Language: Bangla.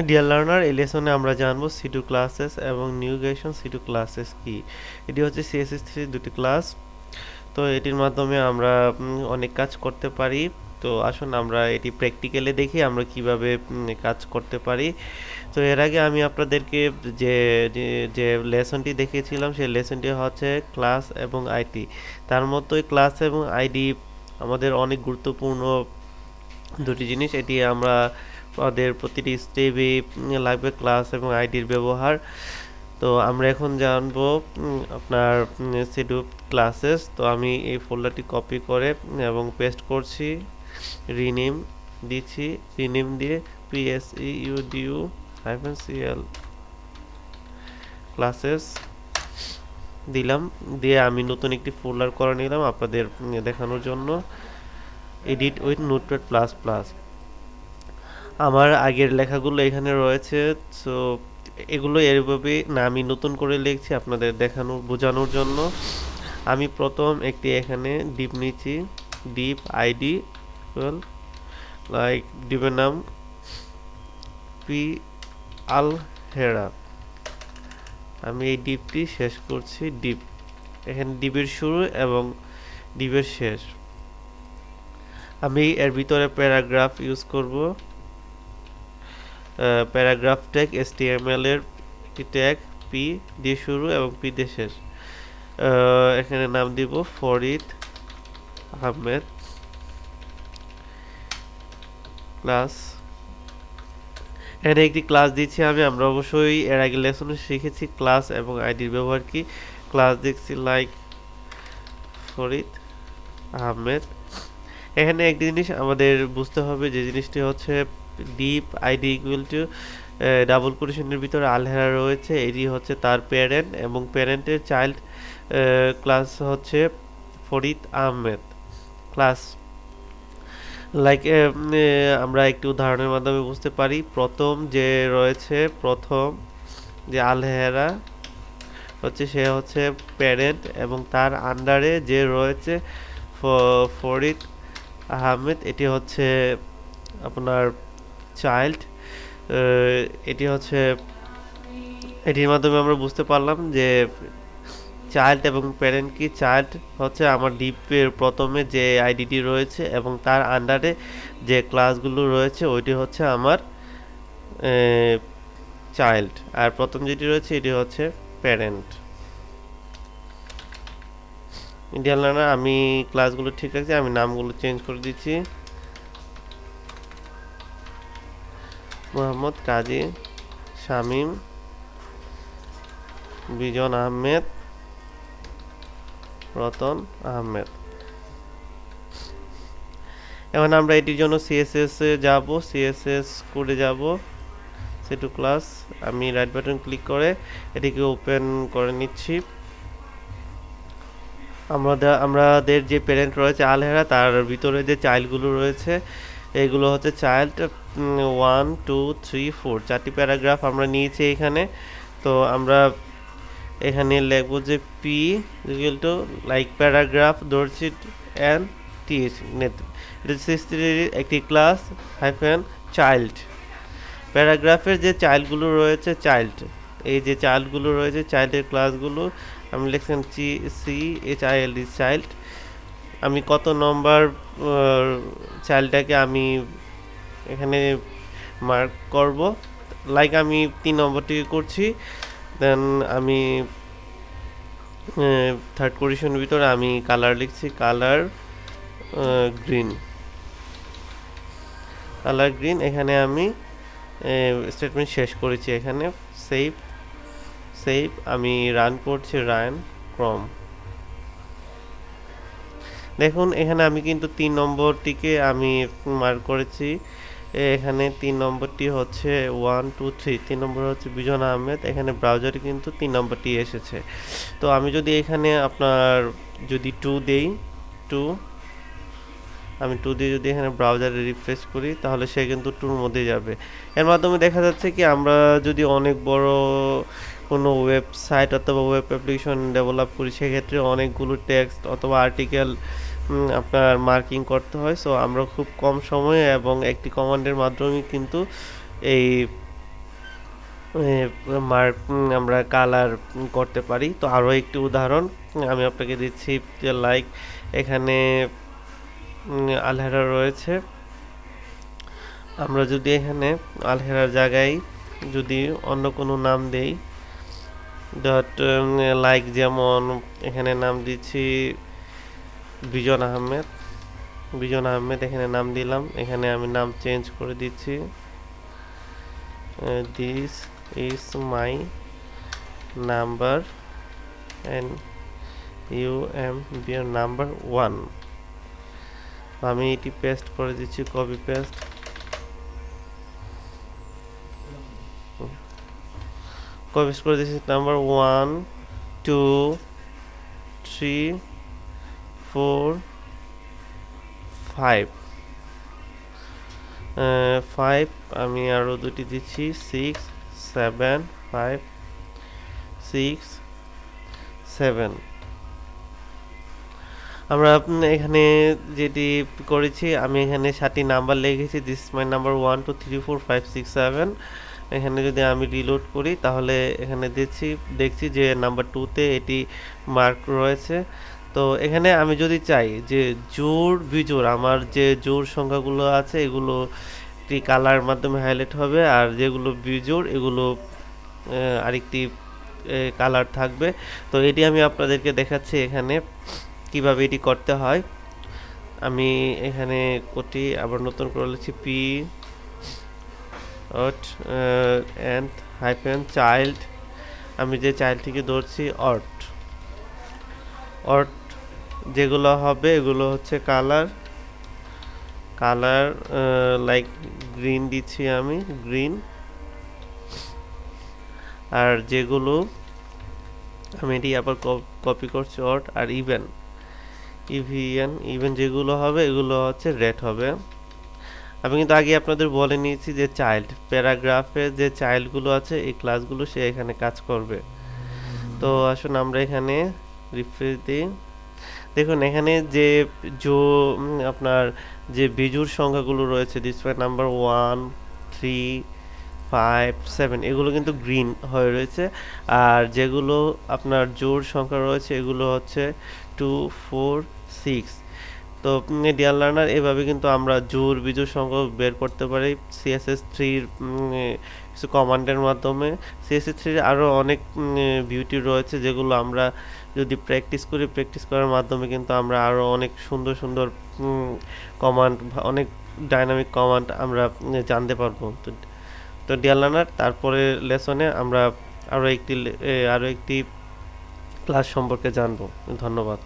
ডিয়ার লার্নার, এই লেসনে আমরা জানবো সি2 ক্লাসেস এবং নিউগেশন সি2 ক্লাসেস কি। এটি হচ্ছে CSS3 দুটি ক্লাস। তো এটির মাধ্যমে আমরা অনেক কাজ করতে পারি। তো আসুন আমরা এটি প্র্যাকটিক্যালি দেখি আমরা কিভাবে কাজ করতে পারি। তো এর আগে আমি আপনাদেরকে যে যে যে লেসনটি দেখিয়েছিলাম সেই লেসনটি হচ্ছে ক্লাস এবং আইডি। তার মতোই ক্লাস এবং আইডি আমাদের অনেক গুরুত্বপূর্ণ দুটি জিনিস। এটি আমরা আমাদের প্রতিটি স্টেপে লাগবে ক্লাস এবং আইডির ব্যবহার। তো আমরা এখন জানবো আপনার সিডু ক্লাসেস। তো আমি এই ফোল্ডারটি কপি করে এবং পেস্ট করছি, রিনেম দিচ্ছি, রিনেম দিয়ে PSEUDU-CL ক্লাসেস দিলাম, দিয়ে আমি নতুন একটি ফোল্ডার করে নিলাম আপনাদের দেখানোর জন্য, edit with notepad plus plus. আমার আগের লেখাগুলো এখানে রয়েছে। সো এগুলো এভাবে না, আমি নতুন করে লিখছি আপনাদের দেখানোর বোঝানোর জন্য। আমি প্রথম একটি এখানে ডিপ নিচ্ছি, ডিপ আইডি লাইক ডিপের নাম পি আল হেরা। আমি এই ডিপটি শেষ করছি, ডিপ এখানে ডিপের শুরু এবং ডিপের শেষ। আমি এর ভিতরে প্যারাগ্রাফ ইউজ করব, প্যারাগ্রাফ ট্যাগ HTML এর একটি ট্যাগ, পি দিয়ে শুরু এবং পি দিয়ে শেষ। এখানে নাম দিব ফরিদ আহমেদ ক্লাস। এখানে একটি ক্লাস দিচ্ছি আমি। আমরা অবশ্যই এর আগে লেসনে শিখেছি ক্লাস এবং আইডির ব্যবহার কি। ক্লাস দিচ্ছি লাইক ফরিদ আহমেদ। এখানে একটি জিনিস আমাদের বুঝতে হবে, যে জিনিসটি হচ্ছে deep ID equal to double কোটেশনের ভিতরে আলহেরা রয়েছে, এটি হচ্ছে তার প্যারেন্ট এবং প্যারেন্টের চাইল্ড ক্লাস হচ্ছে ফরিদ আহমেদ ক্লাস। লাইক আমরা একটি উদাহরণের মাধ্যমে বুঝতে পারি। প্রথম যে রয়েছে, প্রথম যে আলহেরা হচ্ছে সে হচ্ছে প্যারেন্ট এবং তার আন্ডারে যে রয়েছে ফরিদ আহমেদ, এটি হচ্ছে আপনার চাইল্ড। এটি হচ্ছে, এটির মাধ্যমে আমরা বুঝতে পারলাম যে চাইল্ড এবং প্যারেন্ট কি। চাইল্ড হচ্ছে আমার ডিপের প্রথমে যে আইডিটি রয়েছে এবং তার আন্ডারে যে ক্লাসগুলো রয়েছে ওইটি হচ্ছে আমার চাইল্ড, আর প্রথম যেটি রয়েছে এটি হচ্ছে প্যারেন্ট। ইন্ডিয়ান লার্নার, আমি ক্লাসগুলো ঠিক রাখছি, আমি নামগুলো চেঞ্জ করে দিচ্ছি। মোহাম্মদ কাজী শামীম, বিজন আহমেদ, রতন আহমেদ। এখন আমরা এটির জন্য CSS এ যাব, CSS কোডে যাব, সি2 ক্লাস। আমি রাইট বাটন ক্লিক করে এটিকে ওপেন করে নিচ্ছি। আমাদের যে প্যারেন্ট রয়েছে আলহেরা, তার ভিতরে যে চাইল্ডগুলো রয়েছে এগুলো হচ্ছে চাইল্ড 1 2 3 4, চারটি প্যারাগ্রাফ আমরা নিয়েছি এখানে। তো আমরা এখানে লিখব যে P equal to like paragraph ধরছি এন টিএচ, এটা একটি ক্লাস হাইফেন চাইল্ড। প্যারাগ্রাফের যে চাইল্ডগুলো রয়েছে, চাইল্ড এই যে চাইল্ডগুলো রয়েছে চাইল্ডের ক্লাসগুলো আমি লিখছেন CHILD চাইল্ড। আমি কত নম্বর চাইল্ডটাকে আমি এখানে মার্ক করব, লাইক আমি 3 নম্বরটিকে করছি। দেন আমি থার্ড কোটেশনের ভিতরে আমি কালার লিখছি, কালার গ্রিন, কালার গ্রিন। এখানে আমি স্টেটমেন্ট শেষ করেছি। এখানে সেভ, সেভ আমি রান করছি, রান ক্রম। দেখুন এখানে আমি কিন্তু 3 নম্বরটিকে আমি মার্ক করেছি। এখানে 3 নম্বরটি হচ্ছে 1 2 3, 3 নম্বর হচ্ছে বিজন আহমেদ। এখানে ব্রাউজারে কিন্তু 3 নম্বরটি এসেছে। তো আমি যদি এখানে আপনার যদি 2 দেই, 2 আমি 2 দিয়ে যদি এখানে ব্রাউজারে রিফ্রেশ করি তাহলে সে কিন্তু 2 এর মধ্যে যাবে। এর মাধ্যমে দেখা যাচ্ছে কি, আমরা যদি অনেক বড় কোনো ওয়েবসাইট অথবা ওয়েব অ্যাপ্লিকেশন ডেভেলপ করি সেক্ষেত্রে অনেকগুলো টেক্সট অথবা আর্টিকেল আপনার মার্কিং করতে হয়। সো আমরা খুব কম সময়ে এবং একটি কমান্ডের মাধ্যমে কিন্তু এই মার্ক আমরা কালার করতে পারি। তো আরও একটি উদাহরণ আমি আপনাকে দিচ্ছি, যে লাইক এখানে আলহেরা রয়েছে। আমরা যদি এখানে আলহেরার জায়গায় যদি অন্য কোনো নাম দেই, ডট লাইক যেমন এখানে নাম দিচ্ছি বিজন আহমেদ। বিজন আহমেদ এখানে নাম দিলাম, এখানে আমি নাম চেঞ্জ করে দিচ্ছি, this is my number and you am bear number 1। আমি এটি পেস্ট করে দিচ্ছি, কপি পেস্ট। কপি করে দিচ্ছি নাম্বার 1 2 3 4 5 5 আমি আরও দুটি দিচ্ছি 6 7 5 6 7। আমরা এখানে যেটি করেছি, আমি এখানে 7টি নাম্বার লিখেছি, দিস মাই নাম্বার 1 2 3 4 5 6 7। এখানে যদি আমি রিলোড করি তাহলে এখানে দেখছি যে নাম্বার 2তে এটি মার্ক রয়েছে। তো এখানে আমি যদি চাই যে জোড় বিজোড়, আমার যে জোড় সংখ্যাগুলো আছে এগুলো একটি কালার মাধ্যমে হাইলাইট হবে, আর যেগুলো বিজোড় এগুলো আরেকটি কালার থাকবে। তো এটি আমি আপনাদেরকে দেখাচ্ছি এখানে কিভাবে এটি করতে হয়। আমি এখানে কোটি আবার নতুন করে লিখছি পি এন্ড হাইফেন চাইল্ড। আমি যে চাইল্ডটিকে ধরছি অট অট, যেগুলো হবে এগুলো হচ্ছে কালার লাইক গ্রিন দিচ্ছি আমি, গ্রিন। আর যেগুলো আমি এটি আবার কপি করছি অট, আর ইভেন যেগুলো হবে এগুলো হচ্ছে রেড হবে। আমি কিন্তু আগে আপনাদের বলে নিয়েছি যে চাইল্ড প্যারাগ্রাফে যে চাইল্ডগুলো আছে এই ক্লাসগুলো সে এখানে কাজ করবে। তো আসুন আমরা এখানে রিফ্রেশ দিই। দেখুন এখানে যে আপনার যে বিজোড় সংখ্যাগুলো রয়েছে, দিস নাম্বার 1 3 5 7 এগুলো কিন্তু গ্রিন হয়ে রয়েছে, আর যেগুলো আপনার জোড় সংখ্যা রয়েছে এগুলো হচ্ছে 2 4 6। তো ডিয়ার লার্নার, এভাবে কিন্তু আমরা জোড় বিজোড় সংখ্যা বের করতে পারি CSS3 কিছু কমান্ডের মাধ্যমে। CSS3 আরও অনেক বিউটি রয়েছে যেগুলো আমরা যদি প্র্যাকটিস করার মাধ্যমে কিন্তু আমরা আরও অনেক সুন্দর সুন্দর কমান্ড, অনেক ডাইনামিক কমান্ড আমরা জানতে পারবো। তো ডিয়ার লার্নার, তারপরে লেসনে আমরা আরও একটি ক্লাস সম্পর্কে জানবো। ধন্যবাদ।